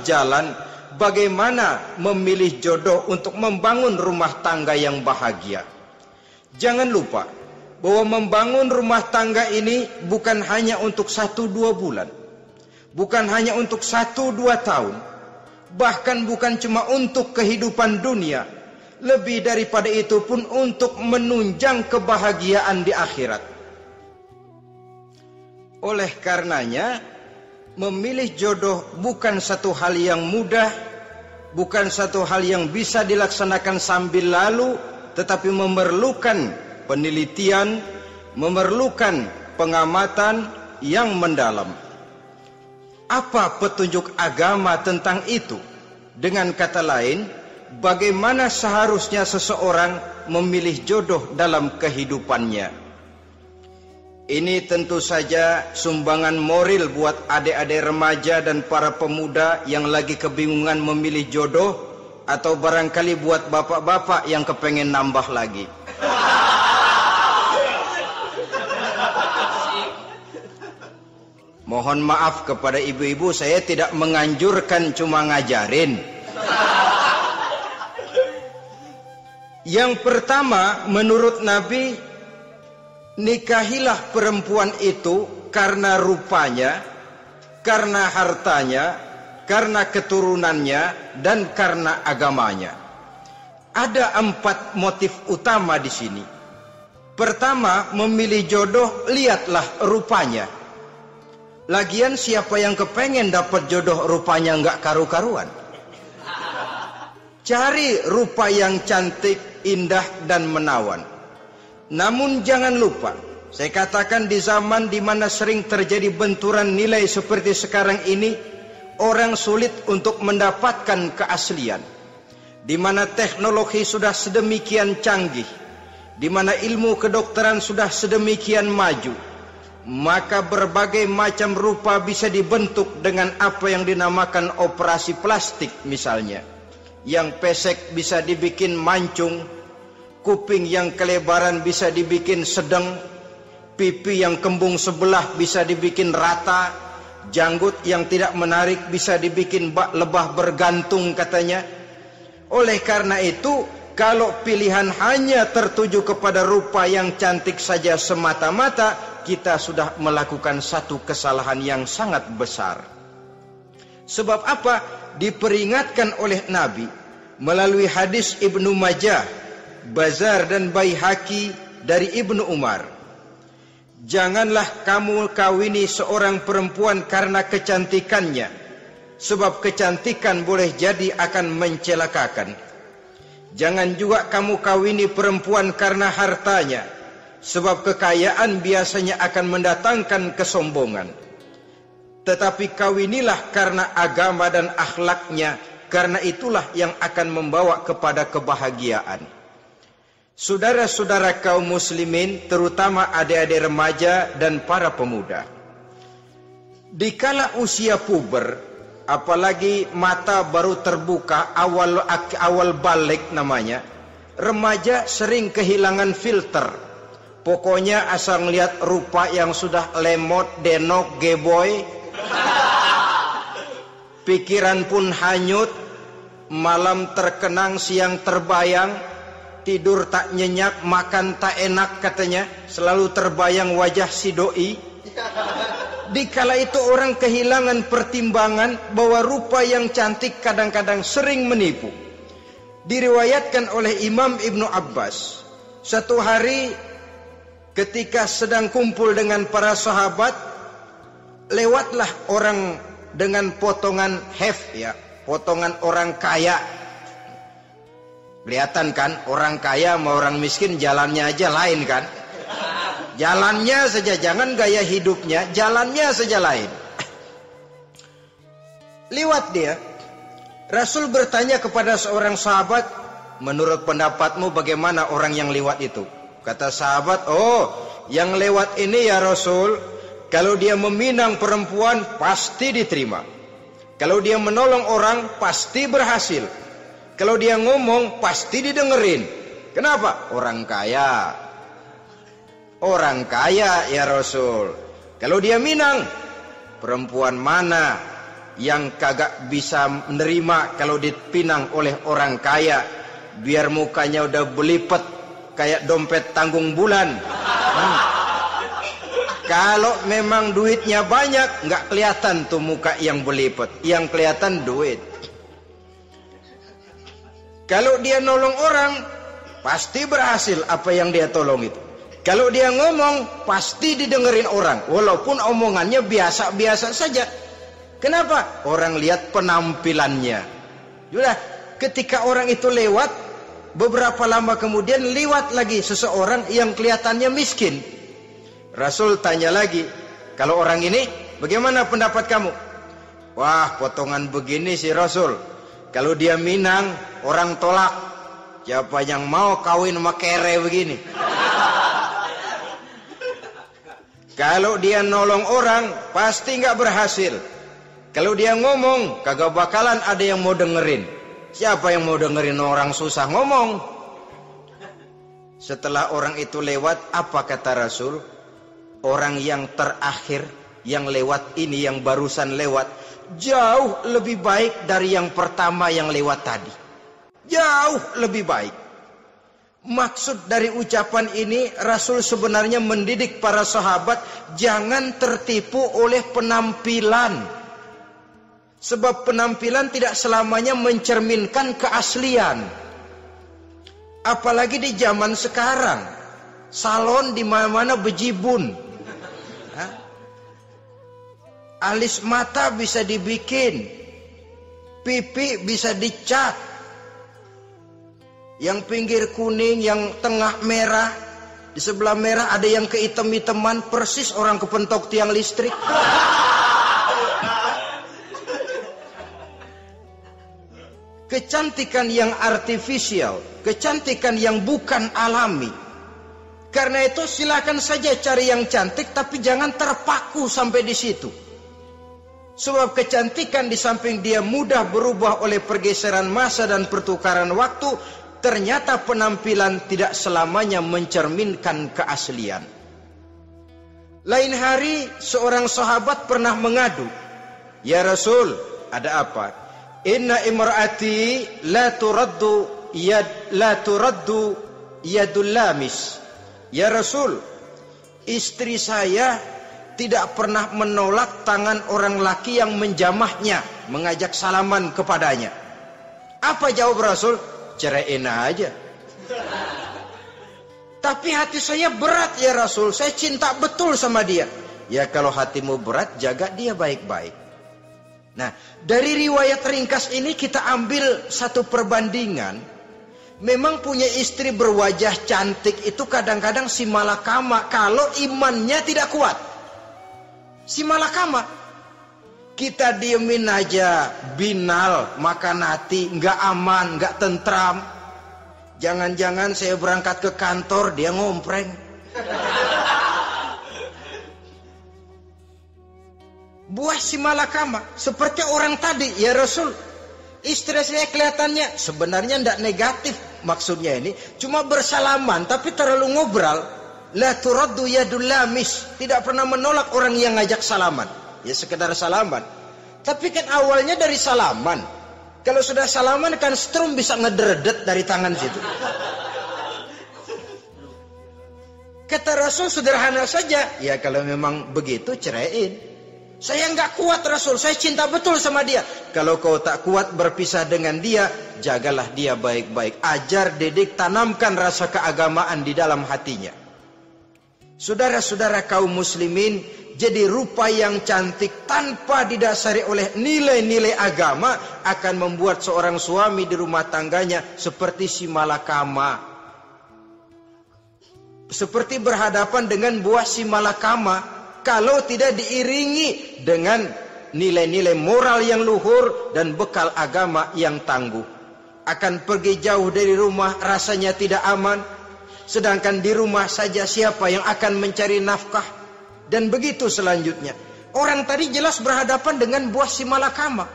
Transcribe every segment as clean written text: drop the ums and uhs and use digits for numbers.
jalan bagaimana memilih jodoh untuk membangun rumah tangga yang bahagia. Jangan lupa bahwa membangun rumah tangga ini bukan hanya untuk 1-2 bulan, bukan hanya untuk 1-2 tahun, bahkan bukan cuma untuk kehidupan dunia. Lebih daripada itu pun untuk menunjang kebahagiaan di akhirat. Oleh karenanya, memilih jodoh bukan satu hal yang mudah, bukan satu hal yang bisa dilaksanakan sambil lalu, tetapi memerlukan penelitian, memerlukan pengamatan yang mendalam. Apa petunjuk agama tentang itu? Dengan kata lain, bagaimana seharusnya seseorang memilih jodoh dalam kehidupannya? Ini tentu saja sumbangan moral buat adik-adik remaja dan para pemuda yang lagi kebingungan memilih jodoh, atau barangkali buat bapak-bapak yang kepengen nambah lagi. Mohon maaf kepada ibu-ibu, saya tidak menganjurkan, cuma ngajarin. Yang pertama, menurut Nabi, nikahilah perempuan itu karena rupanya, karena hartanya, karena keturunannya, dan karena agamanya. Ada 4 motif utama di sini. Pertama, memilih jodoh, lihatlah rupanya. Lagian siapa yang kepengen dapat jodoh rupanya nggak karu-karuan? Cari rupa yang cantik, indah, dan menawan. Namun jangan lupa, saya katakan di zaman di mana sering terjadi benturan nilai seperti sekarang ini, orang sulit untuk mendapatkan keaslian. Di mana teknologi sudah sedemikian canggih, di mana ilmu kedokteran sudah sedemikian maju, maka berbagai macam rupa bisa dibentuk dengan apa yang dinamakan operasi plastik misalnya. Yang pesek bisa dibikin mancung, kuping yang kelebaran bisa dibikin sedang, pipi yang kembung sebelah bisa dibikin rata, janggut yang tidak menarik bisa dibikin bak lebah bergantung katanya. Oleh karena itu, kalau pilihan hanya tertuju kepada rupa yang cantik saja semata-mata, kita sudah melakukan satu kesalahan yang sangat besar. Sebab apa? Diperingatkan oleh Nabi melalui hadis Ibnu Majah, Bazar dan Baihaqi dari Ibnu Umar. Janganlah kamu kawini seorang perempuan karena kecantikannya, sebab kecantikan boleh jadi akan mencelakakan. Jangan juga kamu kawini perempuan karena hartanya, sebab kekayaan biasanya akan mendatangkan kesombongan. Tetapi kawinilah karena agama dan akhlaknya, karena itulah yang akan membawa kepada kebahagiaan. Saudara-saudara kaum muslimin, terutama adik-adik remaja dan para pemuda, dikala usia puber, apalagi mata baru terbuka, awal balik namanya, remaja sering kehilangan filter. Pokoknya asal ngelihat rupa yang sudah lemot, denok, geboy, pikiran pun hanyut, malam terkenang, siang terbayang, tidur tak nyenyak, makan tak enak katanya, selalu terbayang wajah si doi. Dikala itu orang kehilangan pertimbangan bahwa rupa yang cantik kadang-kadang sering menipu. Diriwayatkan oleh Imam Ibnu Abbas, satu hari ketika sedang kumpul dengan para sahabat, lewatlah orang dengan potongan potongan orang kaya. Kelihatan kan, orang kaya sama orang miskin jalannya aja lain kan. Jalannya saja, jangan gaya hidupnya, jalannya saja lain. Liwat dia. Rasul bertanya kepada seorang sahabat, menurut pendapatmu bagaimana orang yang lewat itu? Kata sahabat, oh yang lewat ini ya Rasul, kalau dia meminang perempuan pasti diterima. Kalau dia menolong orang pasti berhasil. Kalau dia ngomong pasti didengerin. Kenapa? Orang kaya. Orang kaya ya Rasul. Kalau dia minang, perempuan mana? yang kagak bisa menerima kalau dipinang oleh orang kaya, biar mukanya udah belipet kayak dompet tanggung bulan. Kalau memang duitnya banyak, nggak kelihatan tuh muka yang belipet, yang kelihatan duit. Kalau dia nolong orang, pasti berhasil apa yang dia tolong itu. Kalau dia ngomong, pasti didengerin orang, walaupun omongannya biasa-biasa saja. Kenapa? Orang lihat penampilannya. Sudah, ketika orang itu lewat, beberapa lama kemudian lewat lagi seseorang yang kelihatannya miskin. Rasul tanya lagi, kalau orang ini, bagaimana pendapat kamu? Wah, potongan begini sih Rasul. Kalau dia Minang, orang tolak. Siapa yang mau kawin sama kere begini? Kalau dia nolong orang, pasti nggak berhasil. Kalau dia ngomong, kagak bakalan ada yang mau dengerin. Siapa yang mau dengerin orang susah ngomong? Setelah orang itu lewat, apa kata Rasul? Orang yang terakhir, yang lewat ini, yang barusan lewat, jauh lebih baik dari yang pertama yang lewat tadi. Jauh lebih baik. Maksud dari ucapan ini, Rasul sebenarnya mendidik para sahabat jangan tertipu oleh penampilan. Sebab penampilan tidak selamanya mencerminkan keaslian. Apalagi di zaman sekarang, salon di mana-mana bejibun. Alis mata bisa dibikin, pipi bisa dicat. Yang pinggir kuning, yang tengah merah, di sebelah merah ada yang kehitam-hitaman, persis orang kepentok tiang listrik. Kecantikan yang artifisial, kecantikan yang bukan alami. Karena itu silakan saja cari yang cantik, tapi jangan terpaku sampai di situ. Sebab kecantikan di samping dia mudah berubah oleh pergeseran masa dan pertukaran waktu, ternyata penampilan tidak selamanya mencerminkan keaslian. Lain hari seorang sahabat pernah mengadu, "Ya Rasul, ada apa? Inna imraati la turaddu yadul lamis." Ya Rasul, istri saya tidak pernah menolak tangan orang laki yang menjamahnya, mengajak salaman kepadanya. Apa jawab Rasul? Ceraiin aja. Tapi hati saya berat ya Rasul, saya cinta betul sama dia. Ya kalau hatimu berat, jaga dia baik-baik. Nah, dari riwayat ringkas ini kita ambil satu perbandingan. Memang punya istri berwajah cantik itu kadang-kadang si malakama kalau imannya tidak kuat. Si malakama. Kita diemin aja, binal, makan hati, nggak aman, nggak tentram. Jangan-jangan saya berangkat ke kantor, dia ngompreng. Buah si malakama, seperti orang tadi, ya Rasul. Istri saya kelihatannya sebenarnya tidak negatif maksudnya ini, cuma bersalaman, tapi terlalu ngobrol. La turaddu yadul lamis, tidak pernah menolak orang yang ngajak salaman. Ya sekedar salaman. Tapi kan awalnya dari salaman. Kalau sudah salaman kan strum bisa ngederdet dari tangan situ. Kata Rasul sederhana saja. Ya kalau memang begitu ceraiin. Saya nggak kuat Rasul, saya cinta betul sama dia. Kalau kau tak kuat berpisah dengan dia, jagalah dia baik-baik. Ajar, didik, tanamkan rasa keagamaan di dalam hatinya. Saudara-saudara kaum muslimin, jadi rupa yang cantik tanpa didasari oleh nilai-nilai agama akan membuat seorang suami di rumah tangganya seperti si malakama. Seperti berhadapan dengan buah si malakama kalau tidak diiringi dengan nilai-nilai moral yang luhur dan bekal agama yang tangguh. Akan pergi jauh dari rumah rasanya tidak aman. Sedangkan di rumah saja siapa yang akan mencari nafkah? Dan begitu selanjutnya. Orang tadi jelas berhadapan dengan buah si malakama.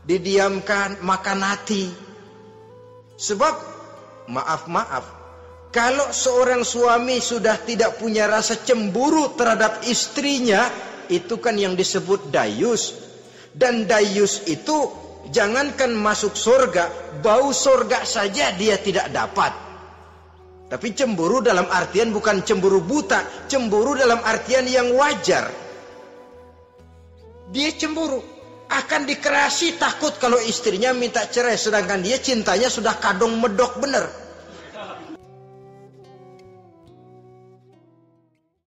Didiamkan, makan hati. Sebab, maaf, kalau seorang suami sudah tidak punya rasa cemburu terhadap istrinya, itu kan yang disebut dayus. Dan dayus itu jangankan masuk surga, bau surga saja dia tidak dapat. Tapi cemburu dalam artian bukan cemburu buta, cemburu dalam artian yang wajar. Dia cemburu, akan dikerasi, takut kalau istrinya minta cerai, sedangkan dia cintanya sudah kadung medok bener.